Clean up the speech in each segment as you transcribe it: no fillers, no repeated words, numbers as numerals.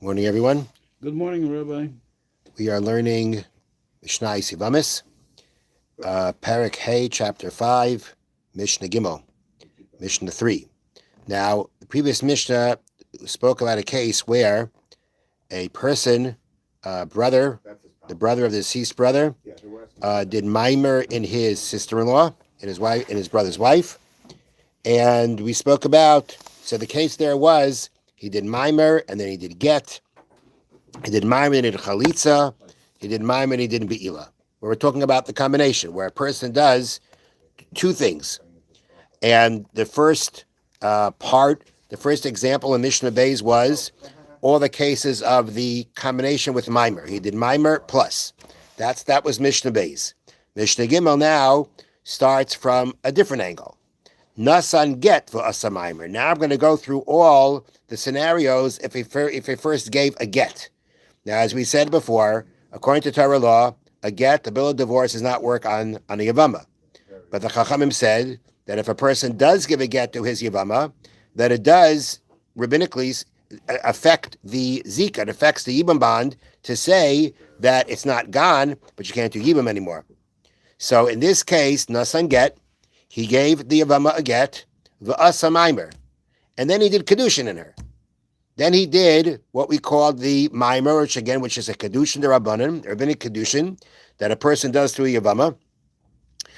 Morning, everyone. Good morning, Rabbi. We are learning Mishna Yevamos, Parak Hey, Chapter 5, Mishna Gimel, Mishna 3. Now, the previous Mishnah spoke about a case where a person, the brother of the deceased brother, did mimer in his sister-in-law, in his brother's wife, and we spoke about. So the case there was he did mimer and then he did get. He did mimer and he did chalitza. He did mimer and he did be'ila. Where we're talking about the combination where a person does two things. And the first the first example in Mishnah Beis was all the cases of the combination with mimer. He did mimer plus. That was Mishnah Beis. Mishnah Gimel now starts from a different angle. Nasan get for asa mimer. Now I'm going to go through all the scenarios if he first gave a get. Now, as we said before, according to Torah law, a get, the bill of divorce, does not work on a Yevama. But the Chachamim said that if a person does give a get to his Yevama, that it does rabbinically affect the Zika, it affects the Yibam bond to say that it's not gone, but you can't do Yibam anymore. So in this case, Nasan get, he gave the Yevama a get, v'asa mimer, and then he did Kedushin in her. Then he did what we called the mimer, which is a Kedushin d'Rabbanan, rabbinic Kedushin, that a person does through a Yevama.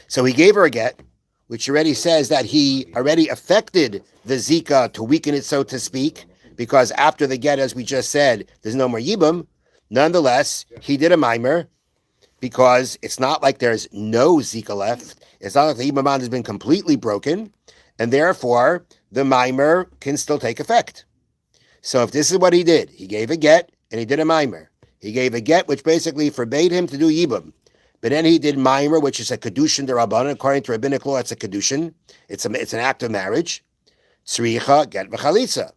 So he gave her a get, which already says that he already affected the Zika to weaken it, so to speak, because after the get, as we just said, there's no more Yibam. Nonetheless, he did a mimer, because it's not like there's no Zika left. It's not like the Yibam bond has been completely broken, and therefore, the mimer can still take effect. So if this is what he did, he gave a get, and he did a mimer. He gave a get, which basically forbade him to do Yibam. But then he did mimer, which is a kedushin d'Rabbanan. According to rabbinic law, it's a kedushin. It's an act of marriage. Tzricha get v'chalitza.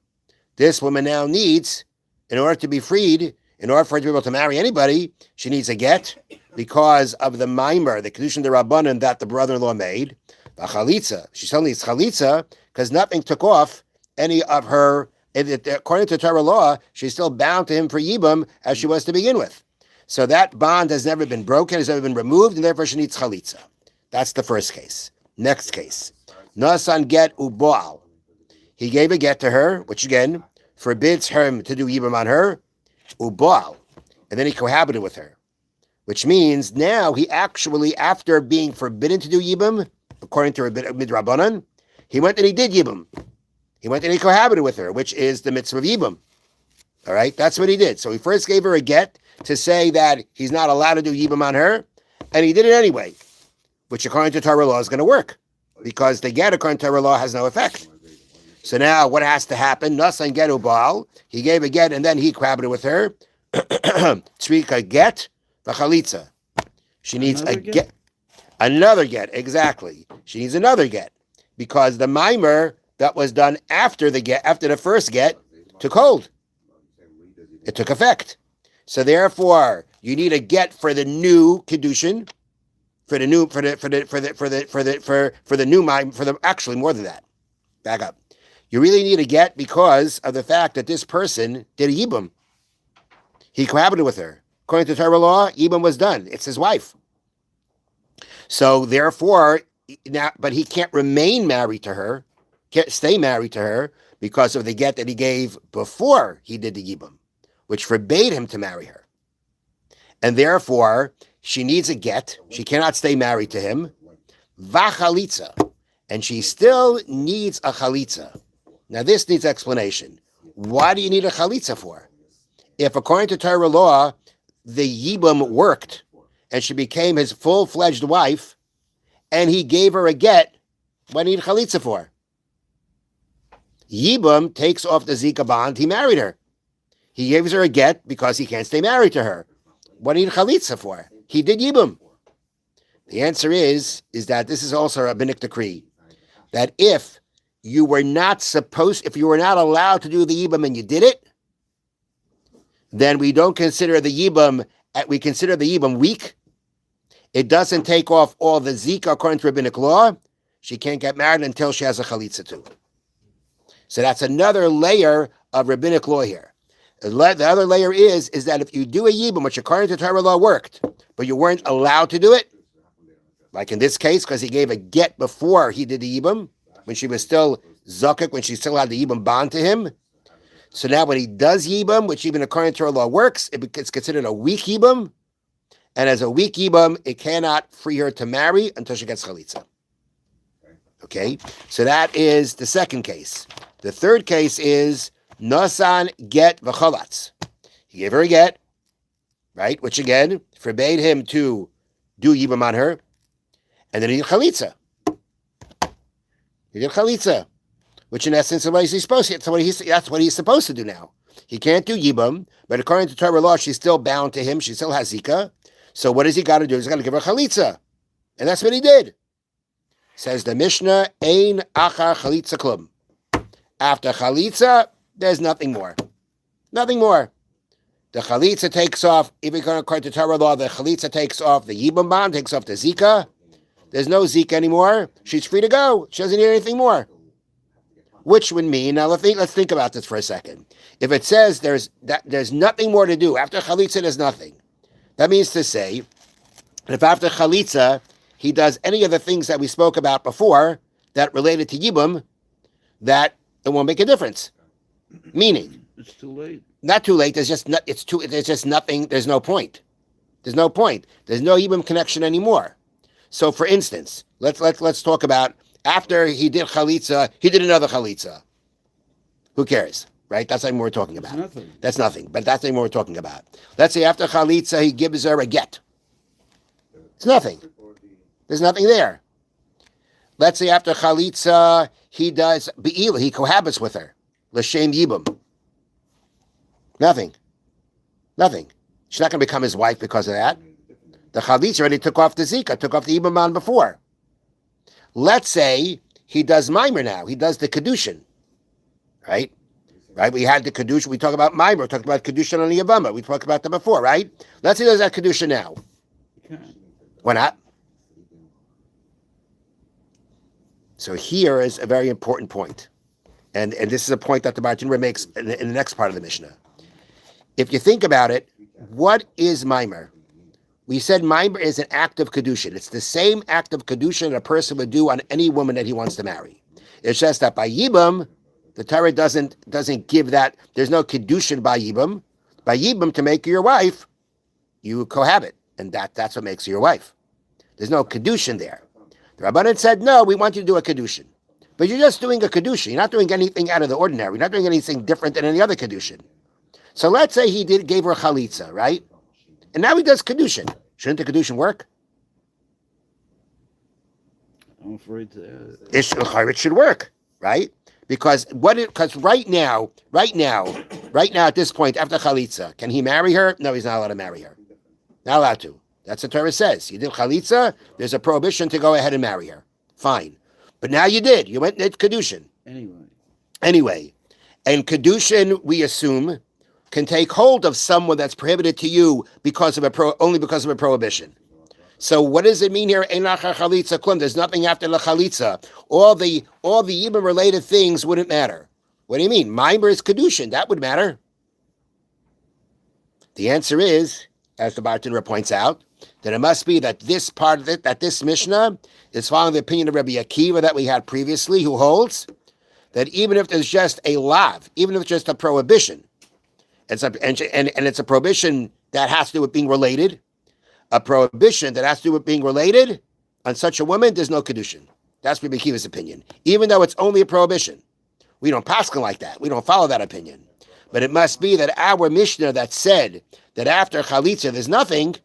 This woman now needs, in order to be freed, in order for her to be able to marry anybody, she needs a get because of the mimer, the kedushin d'Rabbanan that the brother-in-law made. V'chalitza. She still needs chalitza because nothing took off any of her. According to Torah law, she's still bound to him for Yibam as she was to begin with. So that bond has never been broken, has never been removed, and therefore she needs chalitza. That's the first case. Next case. Nasan get uboal. He gave a get to her, which again forbids him to do Yibam on her, uboal. And then he cohabited with her. Which means now he actually, after being forbidden to do Yibam, according to Midrabanan, he went and he did Yibam. He went and he cohabited with her, which is the mitzvah of Yibam. All right, that's what he did. So he first gave her a get to say that he's not allowed to do Yibam on her, and he did it anyway, which according to Torah law is going to work, because the get according to Torah law has no effect. So now what has to happen? Nasan get ubal. He gave a get, and then he cohabited with her. Tzrika get v'chalitza. She needs a get. Another get, exactly. She needs another get, because the mimer that was done after the get, after the first get, took hold. It took effect. So therefore, you need a get for the new kedushin, actually more than that. Back up. You really need a get because of the fact that this person did a yibum. He cohabited with her. According to Torah law, yibum was done. It's his wife. So therefore, now, but he can't remain married to her, can't stay married to her because of the get that he gave before he did the yibum, which forbade him to marry her. And therefore, she needs a get. She cannot stay married to him. Vachalitza. And she still needs a chalitza. Now, this needs explanation. Why do you need a chalitza for? If, according to Torah law, the yibum worked and she became his full-fledged wife, and he gave her a get, what do you need a chalitza for? Yibum takes off the Zika bond. He married her. He gives her a get because he can't stay married to her. What do you need chalitza for? He did Yibum. The answer is that this is also a rabbinic decree, that if you were not allowed to do the Yibum and you did it, then we don't consider the Yibum, we consider the Yibum weak. It doesn't take off all the Zika according to rabbinic law. She can't get married until she has a chalitza too. So that's another layer of rabbinic law here. The other layer is that if you do a yibum, which according to Torah law worked, but you weren't allowed to do it, like in this case, because he gave a get before he did the yibum, when she was still zakuk, when she still had the yibum bond to him. So now when he does yibum, which even according to Torah law works, it's considered a weak yibum. And as a weak yibum, it cannot free her to marry until she gets chalitza. Okay? So that is the second case. The third case is nasan get v'chalatz. He gave her a get, right? Which again, forbade him to do yibum on her. And then he did chalitza. He did chalitza, which in essence is what he's supposed to. That's what he's supposed to do now. He can't do yibum, but according to Torah law, she's still bound to him. She still has zika. So what does he got to do? He's got to give her chalitza, and that's what he did. Says the Mishna, ein achar chalitza klum. After chalitza, there's nothing more. Nothing more. The chalitza takes off. Even according to Torah law, the chalitza takes off the yibum bond, takes off the zika. There's no zika anymore. She's free to go. She doesn't need anything more. Which would mean, now let's think about this for a second. If it says there's nothing more to do, after chalitza there's nothing. That means to say, that if after chalitza, he does any of the things that we spoke about before that related to yibum, that it won't make a difference. Meaning, it's too late. Not too late. There's just nothing. There's no point. There's no point. There's no yibum connection anymore. So, for instance, let's talk about after he did chalitza, he did another chalitza. Who cares, right? That's not what we're talking about. Nothing. That's nothing. But that's not what we're talking about. Let's say after chalitza, he gives her a get. It's nothing. There's nothing there. Let's say after chalitza, he does be'ila, he cohabits with her. L'shem yibum. Nothing. Nothing. She's not going to become his wife because of that. The chalitza already took off the zika, took off the yibum bond before. Let's say he does mimer now. He does the kedushin. Right? Right? We had the kedushin. We talk about mimer. We talked about kedushin on the Yevamos. We talked about that before, right? Let's say he does that kedushin now. Why not? So here is a very important point. And this is a point that the Bartenura makes in the next part of the Mishnah. If you think about it, what is mimer? We said mimer is an act of kedushin. It's the same act of kedushin a person would do on any woman that he wants to marry. It's just that by yibum, the Torah doesn't give that. There's no kedushin by yibum. By yibum, to make her your wife, you cohabit, and that's what makes her your wife. There's no kedushin there. The Rabbanan said, no, we want you to do a kedushin. But you're just doing a kedushin. You're not doing anything out of the ordinary. You're not doing anything different than any other kedushin. So let's say he gave her chalitza, right? And now he does kedushin. Shouldn't the kedushin work? I'm afraid to. It should work, right? Because right now at this point after chalitza, can he marry her? No, he's not allowed to marry her. Not allowed to. That's what Torah says. You did chalitza. There's a prohibition to go ahead and marry her. Fine, but now you did. You went and did kedushin. Anyway, and kedushin we assume can take hold of someone that's prohibited to you only because of a prohibition. So what does it mean here? There's nothing after the chalitza. All the yibum related things wouldn't matter. What do you mean? Mimer is kedushin. That would matter. The answer is, as the Bartenura points out, that it must be that this part of it, that this Mishnah is following the opinion of Rabbi Akiva that we had previously, who holds that even if there's just a lav, even if it's just a prohibition, and it's a prohibition that has to do with being related, a prohibition that has to do with being related, on such a woman, there's no kedushin. That's Rabbi Akiva's opinion. Even though it's only a prohibition. We don't paskin like that. We don't follow that opinion. But it must be that our Mishnah that said that after chalitza there's nothing,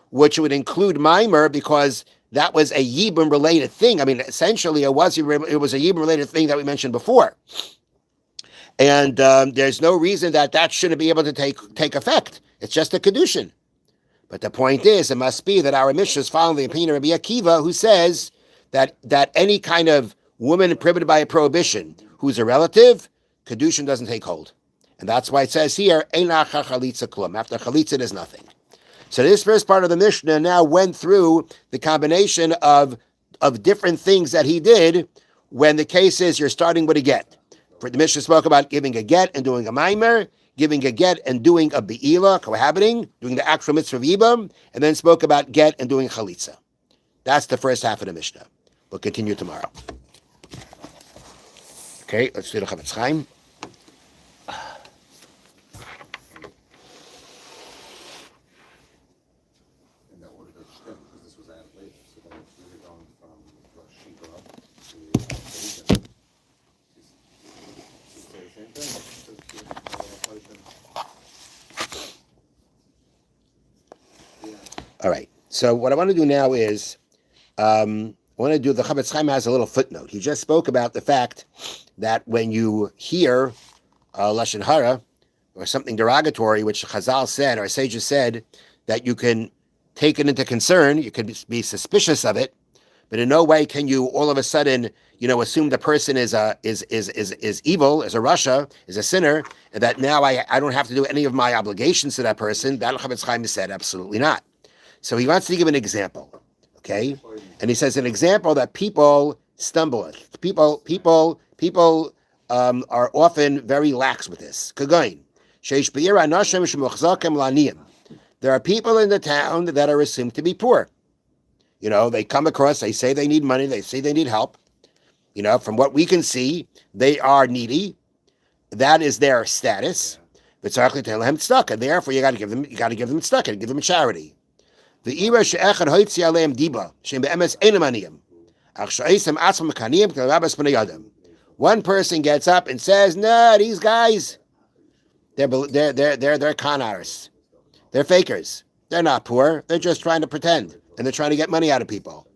which would include mimer, because that was a yibum related thing. I mean, essentially it was a yibum related thing that we mentioned before. And there's no reason that shouldn't be able to take effect. It's just a kedushin. But the point is, it must be that our Mishnah is following the opinion of Rabbi Akiva, who says that any kind of woman prohibited by a prohibition who's a relative, kedushin doesn't take hold. And that's why it says here, Einacha chalitza klum. After chalitza, there's nothing. So this first part of the Mishnah now went through the combination of different things that he did when the case is you're starting with a get. The Mishnah spoke about giving a get and doing a mimer. giving a get and doing a be'ila, cohabiting, doing the actual mitzvah of Yibam, and then spoke about get and doing chalitza. That's the first half of the Mishnah. We'll continue tomorrow. Okay, let's do the Chofetz Chaim. All right. So what I want to do now is, I want to do, the Chofetz Chaim has a little footnote. He just spoke about the fact that when you hear Lashon Hara, or something derogatory, which Chazal said, or sages said, that you can take it into concern, you can be suspicious of it, but in no way can you all of a sudden, assume the person is evil, is a rasha, is a sinner, and that now I don't have to do any of my obligations to that person. That Chofetz Chaim said, absolutely not. So he wants to give an example, okay? And he says an example that people stumble at. People are often very lax with this. Kagain. There are people in the town that are assumed to be poor. They come across, they say they need money, they say they need help. From what we can see, they are needy. That is their status. And therefore you got to give them tzedakah, give them charity. One person gets up and says, "No, these guys, they're con artists. They're fakers. They're not poor. They're just trying to pretend, and they're trying to get money out of people."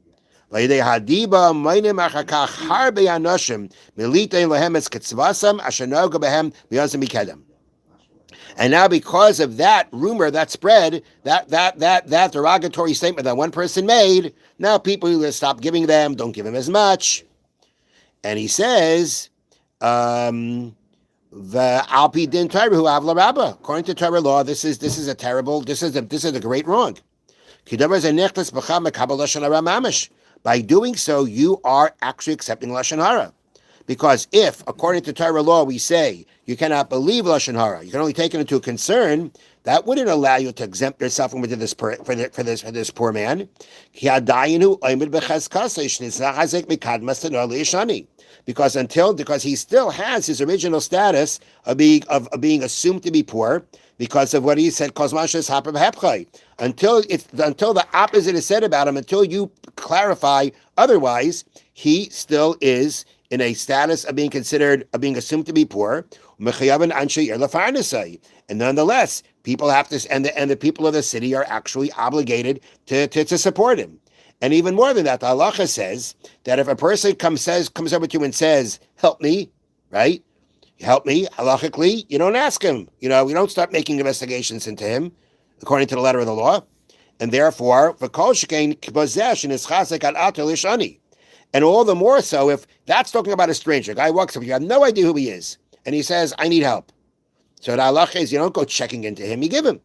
And now, because of that rumor that spread, that derogatory statement that one person made, now people will stop giving them, don't give them as much. And he says, according to Torah law, this is a great wrong. By doing so, you are actually accepting Lashon Hara. Because if, according to Torah law, we say you cannot believe Lashon Hara, you can only take it into concern, that wouldn't allow you to exempt yourself from this for this poor man. Because he still has his original status of being assumed to be poor because of what he said. Until the opposite is said about him, until you clarify otherwise, he still is in a status of being assumed to be poor. And nonetheless, people have to, and the people of the city are actually obligated to support him. And even more than that, the halacha says that if a person comes over to you and says, "Help me," right? Help me, halachically, you don't ask him. We don't start making investigations into him, according to the letter of the law. And therefore, and all the more so if that's talking about a stranger. A guy walks up, you have no idea who he is, and he says, "I need help." So the halacha is you don't go checking into him, you give him.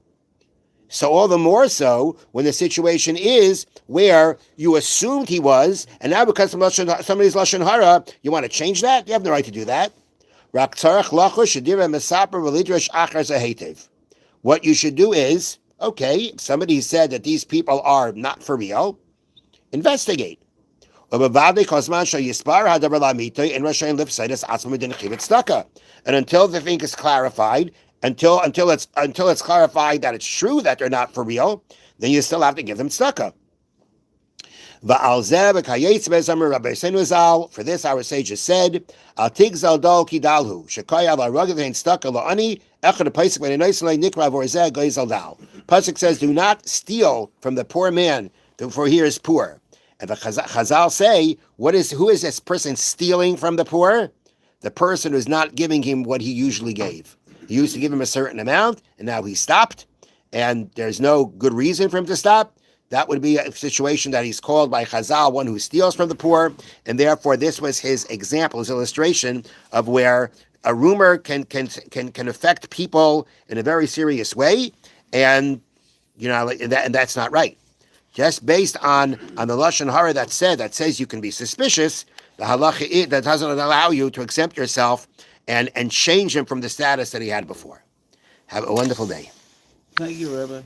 So all the more so when the situation is where you assumed he was, and now because of somebody's Lashon Hara, you want to change that? You have no right to do that. What you should do is, okay, if somebody said that these people are not for real, investigate. And until the thing is clarified, until it's clarified that it's true that they're not for real, then you still have to give them tzedakah. For this, our sages said, Pasuk says, "Do not steal from the poor man, for he is poor." And the Chazal say, who is this person stealing from the poor? The person who's not giving him what he usually gave. He used to give him a certain amount, and now he stopped, and there's no good reason for him to stop. That would be a situation that he's called by Chazal one who steals from the poor, and therefore this was his example, his illustration of where a rumor can affect people in a very serious way, and that's not right. Just based on the Lashon Hara that says you can be suspicious, the halacha that doesn't allow you to exempt yourself and change him from the status that he had before. Have a wonderful day. Thank you, Rebbe.